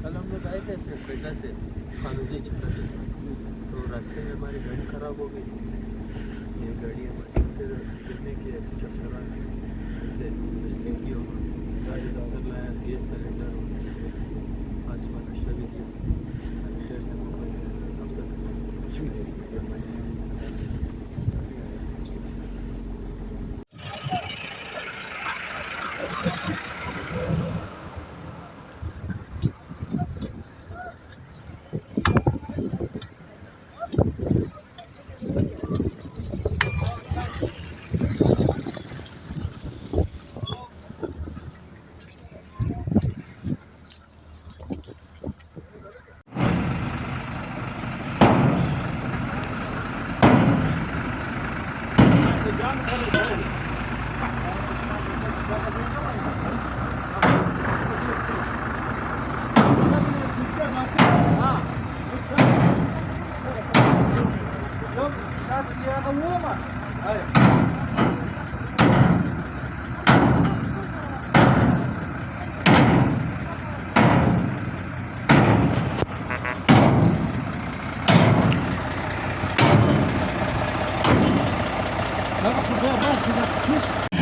कल हम लोग आए थे बेटा से खानोजी चक्कर से, तो रास्ते में हमारी गाड़ी ख़राब हो गई। ये गाड़ी हमारी फिर गिरने की जब सवार थे रेस्क्यू किया, गाड़ी डॉक्टर लाया, गैस सिलेंडर और आज सुबह नाश्ता भी किया। खैर से हम सब Fisch.